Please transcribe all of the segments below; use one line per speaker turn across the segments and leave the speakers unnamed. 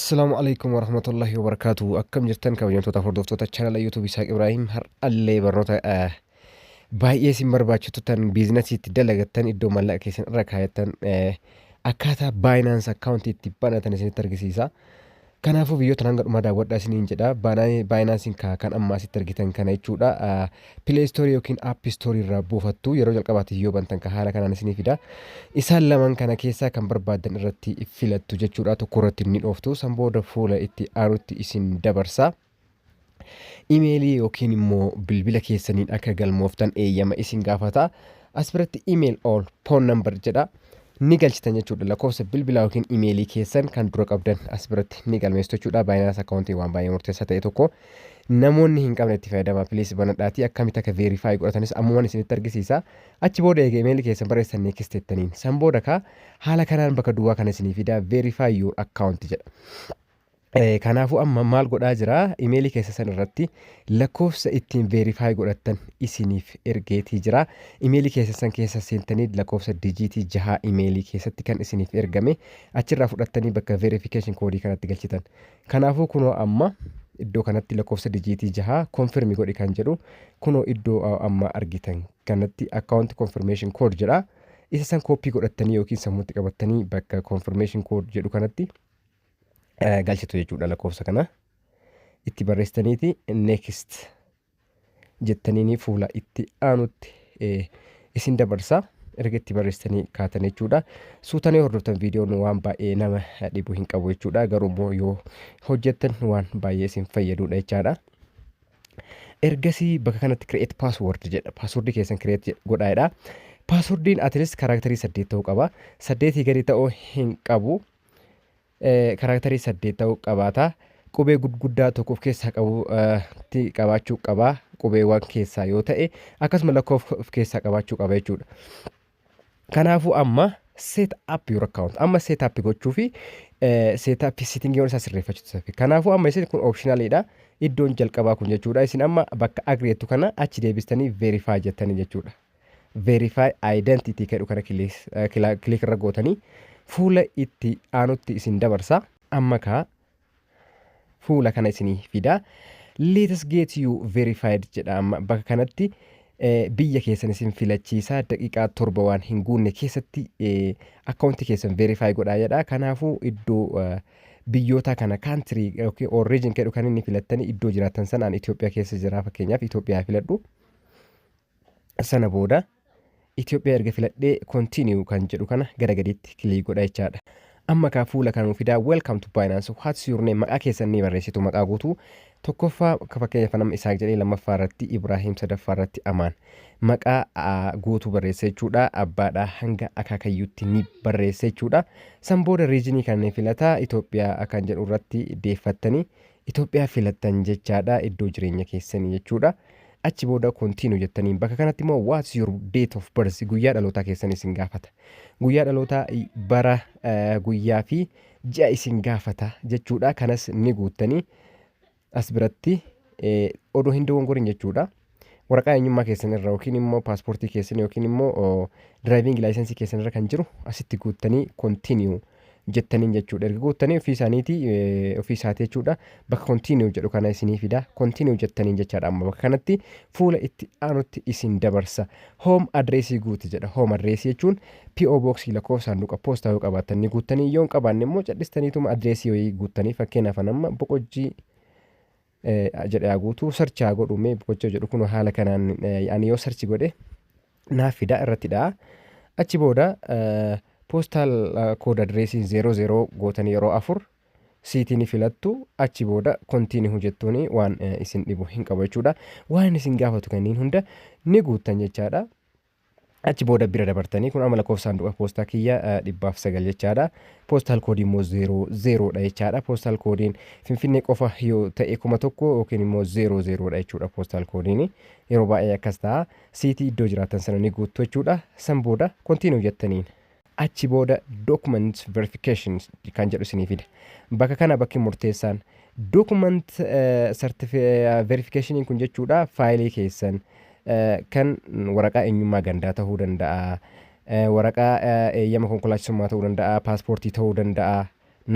Assalamualaikum warahmatullahi wabarakatuh. Akkam jirtan kabajamtoota hordoftoota chaanala YouTube Isaaq Ibrahim har'allee barnoota baay'ee isin barbaachisu tan biizinasiitti dalagattan iddoo mallaqa keessan irra kaayattan akkaataa Binance account itti banatan isinitti argisiisa. Kanaafuu biyyoota hanga dhumaa daawwadhaa isiniin jedha. Binance'n kan amma asitti argitan kana jechuudha. Play Store yookiin App Store irraa buufattu yeroo jalqabaatiif yoo bantan ka haala kanaan isinii fida. Isaan lamaan kana keessaa kan barbaadan irratti filattu jechuudha. Tokko irratti ni dhooftu. San booda fuula itti aanutti isin dabarsa. Imeelii yookiin immoo bilbila keessaniin akka galmooftan eeyyama isin gaafata. As biratti email or phone number jedha. Ni galchitan jechuudha. Lakkoofsa bilbilaa yookiin imeelii keessan kan dura qabdan as biratti ni galmeessitu jechuudha. Binance accountii waan baay'ee murteessaa ta'e tokko namoonni hin qabne itti fayyadamaa please banadhaatii akkamitti akka verify godhatanis ammumaan isinitti argisiisa. Achi booda egaa imeelii keessan barreessan next jettaniin san booda haala kanaan bakka duwwaa kana isinii fida verify your account jedha. Kanaafuu amma maal godhaa jira imeelii keessa san irratti lakkoofsa ittiin verify godhattan isiniif ergeetii jira. Imeelii keessa san keessa seentanii lakkoofsa dijiitii 6 imeelii keessatti kan isiniif ergame achirraa fudhattanii bakka verification koodii kanatti galchitan. Kanaafuu kunoo amma iddoo kanatti lakkoofsa dijiitii 6 confirm godhi kan jedhu kunoo iddoo amma argitan kanatti account confirmation code jedha. Isa san koppii godhattanii yookiin sammuutti qabattanii bakka confirmation code jedhu kanatti galchitu jechuudha. Lakkoofsa kana itti barreessitaniiti next jettaniini fuula itti aanutti isin dabarsa. Erga itti barreessitanii kaatan jechuudha. Suutanii hordoftan viidiyoon waan baay'ee nama dhibu hin qabu jechuudha. Garuu immoo yoo hojjettan waan baay'ee isin fayyadudha jechaadha. Ergasii bakka kanatti create password jedha. Passwordii keessan create godhaadha. Passwordiin atilis kaaraakterii 8 ta'uu qaba. 8 gadi ta'uu hin qabu. Kaaraakterii 8 ta'uu qabaata. Qubee guddaa tokko of keessaa qabaachuu qaba. Qubeewwan keessaa yoo ta'e akkasuma lakkoofsa of keessaa qabaachuu qaba jechuudha. Kanaafuu amma set up your account amma set up gochuu fi set up setting yoo isaa sirreeffachiisu. Kanaafuu amma isin kun optionalidha. Iddoon jalqabaa kun jechuudha. Isin amma bakka agreetu kana achi deebistanii verify jettanii jechuudha. Verify identity jedhu kana click irra gootanii fuula itti aanutti isin dabarsa. Amma fuula kana isinii fida. Let us get you verified jedha. Amma bakka kanatti biyya keessan isin filachiisa. Daqiiqaa 7 waan hin guunne keessatti akkaawuntii keessan verify godhaa jedha. Kanaafuu iddoo biyyoota kana country yookiin origin jedhu kan inni filattanii iddoo jiraatan sanaan Itoophiyaa keessa jira fakkeenyaaf Itoophiyaa filadhu. Sana booda Itoophiyaa erga filadhee continue kan jedhu kana gara gadiitti kilik godha jechaadha. Amma fuula kanuu fidaa welcome to Binance. What's your name? Maqaa keessan ni barreessitu maqaa guutuu. Tokkoffaa fakkeenyaaf nama Isaaq jedhee lammaffaa irratti Ibrahim sadaffaa irratti Amaan. Maqaa guutuu barreessa jechuudha. Abbaadhaa hanga akaakayyuutti ni barreessa jechuudha. San booda riijinii kanneen filataa Itoophiyaa kan jedhu irratti deeffattanii Itoophiyaa filattan jechaadha iddoo jireenya keessanii jechuudha. Achi booda continue jettaniin bakka kanatti immoo what's your date of birth guyyaa dhalootaa keessan isin gaafata. Guyyaa dhalootaa bara guyyaa fi ji'a isin gaafata jechuudha. Kanas ni guuttanii as biratti odoo hin dogongorin jechuudha. Waraqaa eenyummaa keessan irra yookiin immoo paaspoortii keessan yookiin immoo driving license keessan irra kan jiru asitti guuttanii continue jettaniin jechuudha. Erga guuttanii ofii isaati jechuudha. Bakka continue jedhu kana isinii fida. Continue jettaniin jechaadha. Amma bakka kanatti fuula itti aanutti isin dabarsa. Home addressii guuti jedha. Home addressii jechuun PO box lakkoofsa saanduqa poostaa yoo qabaatan ni guuttanii yoo hin qabaanne immoo cal'istaniituma addressii yoo guuttanii fakkeenyaaf amma boqojjii jedhaa guutuu sarchaa godhume boqojjii jedhu kun haala kanaan ani yoo sarchi godhe naaf fida irrattidha. Achi booda postal code addressii 00 gootanii yeroo 4 siitii filattu. Achi booda continue jettuuni waan isin dhibu hin qabu jechuudha. Waan isin gaafatu kanneen hunda ni guuttan jechaadha. Achi booda bira dabartanii kun amma lakkoofsa saanduqa poostaa kiyya 109 jechaadha. Postal code immoo 00 dha jechaadha. Postal codeen Finfinnee qofa yoo ta'e 1000 yookiin immoo 00 dha jechuudha. Postal codeen yeroo baay'ee akkas ta'a. Siitii iddoo jiraatan sana ni guuttu jechuudha. San booda continue jettaniin. Achi booda document verification kan jedhu isinii fida. Bakka kana bakki murteessaan document verification kun jechuudha faayilii keessan kan waraqaa eenyummaa gandaa ta'uu danda'a. Waraqaa eeyyama konkolaachisummaa ta'uu danda'a. Paaspoortii ta'uu danda'a.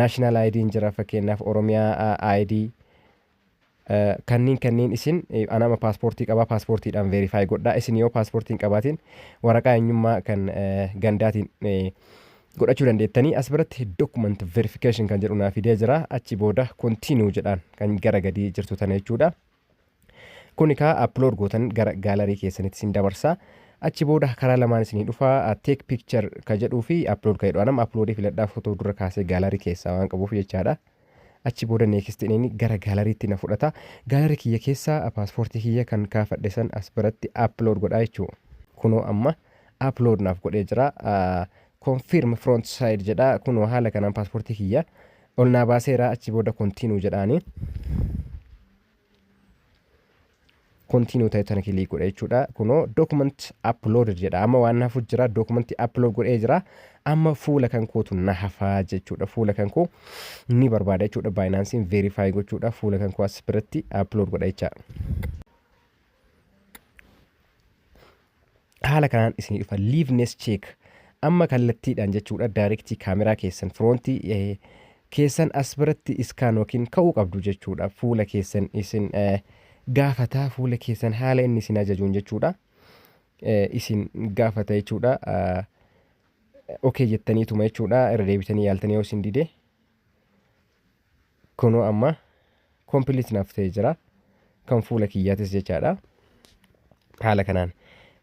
naashinaal aayidiin jira fakkeenyaaf Oromiyaa aayidii kanneen isin anama paaspoortii qabaa paaspoortiidhaan veerifaayi godhaa isin yoo paaspoortiin qabaatiin waraqaa eenyummaa kan gandaatiin godhachuu dandeettanii as biratti document verification kan jedhu naa fidee jira achi booda continue jedhaan kan gara gadii jirtu tana jechuudha. Kuni kaa upload gootan gara gaalarii keessanitti isin dabarsaa achi booda karaa lamaan isinii dhufaa take picture kan jedhuu fi upload kan jedhu anam uploadii filadhaa footoo dura kaasee gaalarii keessaa waan qabuuf jechaadha. Achi booda neekist inni gara gaalariitti na fudhata gaalarii kiyya keessaa paaspoortii kiyya kan kaafadhe san as biratti upload godhaa jechuudha. Kunoo amma upload naaf godhee jira confirm front side jedha kunoo haala kanaan paaspoortii kiyya ol naa baaseera achi booda continue jedhaanii continue ta'e tana kilii godhe jechuudha. Kunoo document uploaded jedha amma waan naafu jira document upload godhee jira amma fuula kan kootu na hafaa jechuudha. Fuula kan koo ni barbaada jechuudha. Baayinaansiin verify gochuudha fuula kan koo as biratti upload godha jecha. Haala kanaan isin dhufa liveness check amma kallattiidhaan jechuudha. Directii kaameraa keessan frontii keessan as biratti iskaan yookiin ka'uu qabdu jechuudha. Fuula keessan isin gaafataa fuula keessan haala inni isin ajajuun jechuudha. Isin gaafata jechuudha. Okay jettaniituma jechuudha. Irra deebitanii yaaltanii yoo isin dide kunoo amma complete naaf ta'ee jira kan fuula kiyyaatis jechaadha. Haala kanaan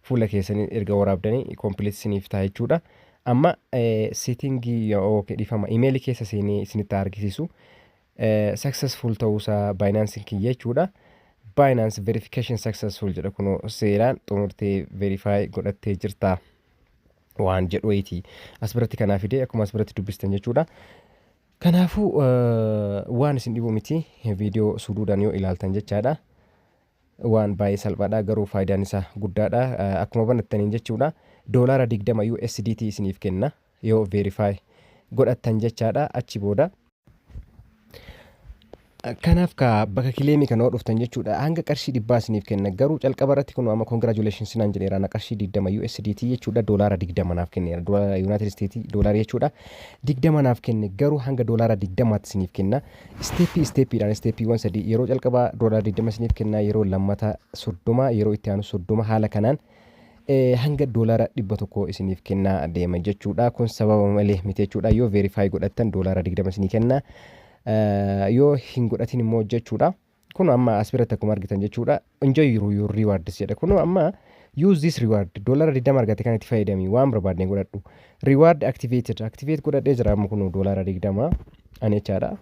fuula keessanii erga waraabdanii complete isiniif ta'a jechuudha. Amma settingii yoo dhifama email keessa isinitti argisiisu successful ta'uusaa Binance kiyya jechuudha. Binance verification successful jedha kunoo seeraan xumurtee verify godhattee jirta waan jedhuiti as biratti kanaa fidee akkuma as biratti dubbistan jechuudha. Kanaafuu waan isin dhibu miti viidiyoo suduudhaan yoo ilaaltan jechaadha. Waan baay'ee salphaadha garuu faayidaan isaa guddaadha akkuma banattaniin jechuudha. $20 USDT isiniif kenna yoo verify godhattan jechaadha achi booda. Kanaaf ka bakka kileemii kana dhuftan jechuudha hanga qarshii 100 isiniif kenna garuu calqaba irratti kun amma congratulations naan jedheera na qarshii 20 USDT jechuudha $20 naaf kenneera doolaara United States doolaara jechuudha 20 naaf kenne garuu hanga $20 isiniif kenna steepiidhaan steepiiwwan sadii yeroo calqaba $20 isiniif kenna yeroo lammata 30 yeroo itti aanu 30 haala kanaan hanga $100 isiniif kenna deema jechuudha kun sababa malee miti jechuudha yoo verify godhattan $20 isiniif kenna. Yoo hin godhatin immoo jechuudha. Kun amma as biratti akkuma argitan jechuudha. Enjoy your rewards jedha. Kun amma use this reward $20 argate kan itti fayyadami waan barbaadne godhadhu. Reward activated activate godhadhee jira amma kun $20 ani jechaadha.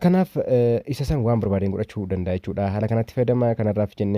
Kanaaf isa san waan barbaadne godhachuu danda'a jechuudha. Haala kanatti fayyadama kanarraaf jenne